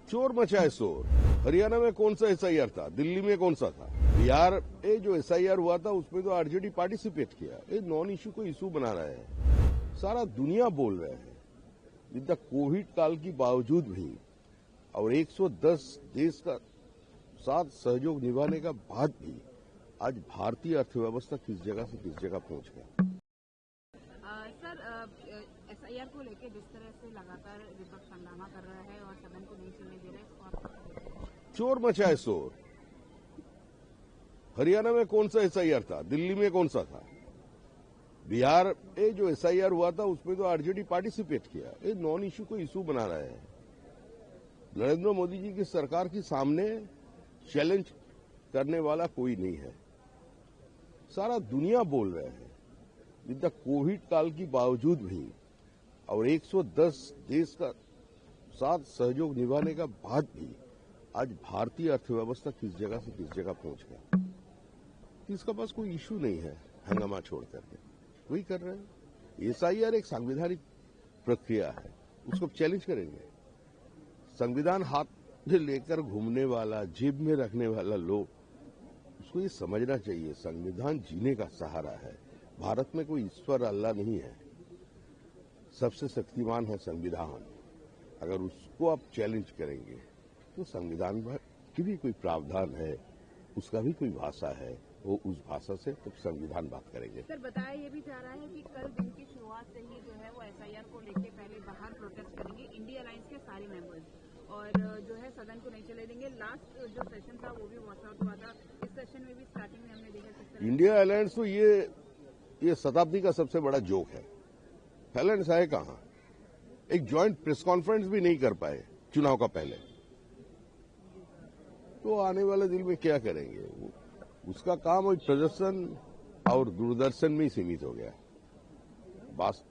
चोर मचाए शोर। हरियाणा में कौन सा एसआईआर था, दिल्ली में कौन सा था, बिहार में जो एसआईआर हुआ था उसमें तो आरजेडी पार्टिसिपेट किया। ये नॉन इश्यू को इश्यू बना रहे हैं, सारा दुनिया बोल रहे हैं। इतना कोविड काल की बावजूद भी और 110 देश का साथ सहयोग निभाने का बाद भी आज भारतीय अर्थव्यवस्था किस जगह से किस जगह पहुंच गया। सर, एसआईआर को लेकर जिस तरह से लगातार विपक्ष हंगामा कर रहा है और सदन को नहीं चलने दे रहा है, चोर मचाए शोर। हरियाणा में कौन सा एसआईआर था, दिल्ली में कौन सा था, बिहार में जो एसआईआर हुआ था उसमें तो आरजेडी पार्टिसिपेट किया। ये नॉन इश्यू को इश्यू बना रहे हैं। नरेंद्र मोदी जी की सरकार के सामने चैलेंज करने वाला कोई नहीं है, सारा दुनिया बोल रहे हैं। इतना कोविड काल की बावजूद भी और 110 देश का साथ सहयोग निभाने का बाद भी आज भारतीय अर्थव्यवस्था किस जगह से किस जगह पहुंच गया। इसका पास कोई इश्यू नहीं है हंगामा छोड़ करके, वही कर रहे हैं। एसआईआर एक संवैधानिक प्रक्रिया है, उसको चैलेंज करेंगे। संविधान हाथ में लेकर घूमने वाला, जेब में रखने वाला लोग, उसको ये समझना चाहिए संविधान जीने का सहारा है। भारत में कोई ईश्वर अल्लाह नहीं है, सबसे शक्तिमान है संविधान। अगर उसको आप चैलेंज करेंगे तो संविधान की भी कोई प्रावधान है, उसका भी कोई भाषा है, वो उस भाषा से तो संविधान बात करेंगे। सर, बताया ये भी जा रहा है कि कल दिन की शुरुआत से ही जो है वो एसआईआर को लेकर पहले बाहर प्रोटेस्ट करेंगे इंडिया अलायंस के सारे मेंबर्स, और जो है सदन को नहीं चले देंगे। लास्ट जो सेशन था वो भी वॉकआउट हुआ था, इस सेशन में भी स्टार्टिंग में हमने देखा इंडिया अलायंस तो ये शताब्दी का सबसे बड़ा जोक है। अलायंस है कहां? एक ज्वाइंट प्रेस कॉन्फ्रेंस भी नहीं कर पाए चुनाव का पहले, तो आने वाले दिन में क्या करेंगे? उसका काम और प्रदर्शन और दूरदर्शन में ही सीमित हो गया। बस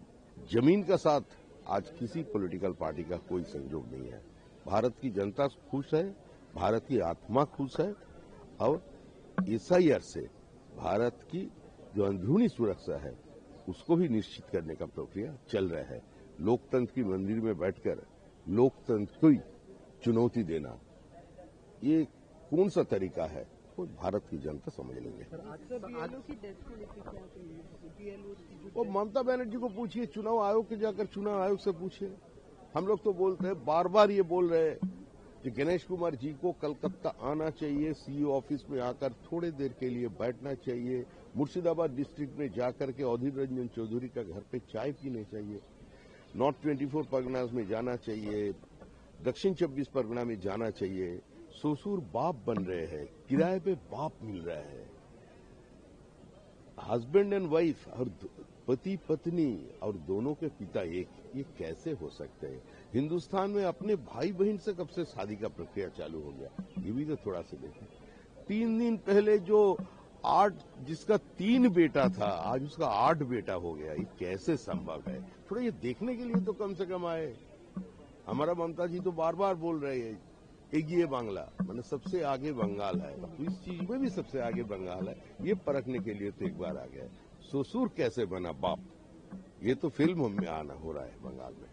जमीन का साथ आज किसी पॉलिटिकल पार्टी का कोई संयोग नहीं है। भारत की जनता खुश है, भारत की आत्मा खुश है, और एसआईआर से भारत की जो अंदरूनी सुरक्षा है उसको भी निश्चित करने का प्रक्रिया चल रहा है। लोकतंत्र की मंदिर में बैठकर लोकतंत्र को चुनौती देना, ये कौन सा तरीका है, वो भारत की जनता समझ लेंगे। वो ममता बनर्जी को पूछिए, चुनाव आयोग के जाकर चुनाव आयोग से पूछिए। हम लोग तो बोलते हैं, बार बार ये बोल रहे हैं कि गणेश कुमार जी को कलकत्ता आना चाहिए, सीईओ ऑफिस में आकर थोड़ी देर के लिए बैठना चाहिए, मुर्शिदाबाद डिस्ट्रिक्ट में जाकर के अधीर रंजन चौधरी का घर पे चाय पीने चाहिए, नॉर्थ 24 परगनाज में जाना चाहिए, दक्षिण 24 परगना में जाना चाहिए। ससुर बाप बन रहे हैं, किराए पे बाप मिल रहा है। हस्बैंड एंड वाइफ और पति पत्नी और दोनों के पिता एक, ये कैसे हो सकते हैं? हिंदुस्तान में अपने भाई बहन से कब से शादी का प्रक्रिया चालू हो गया, ये भी तो थोड़ा सा देखें। 3 दिन पहले जिसका 3 बेटा था, आज उसका 8 बेटा हो गया, ये कैसे संभव है? थोड़ा ये देखने के लिए तो कम से कम आए। हमारा ममता जी तो बार बार बोल रहे हैं एक ये बांग्ला मैंने सबसे आगे बंगाल है, तो इस चीज में भी सबसे आगे बंगाल है, ये परखने के लिए तो एक बार आ गया। ससुर कैसे बना बाप, ये तो फिल्म में आना हो रहा है बंगाल में।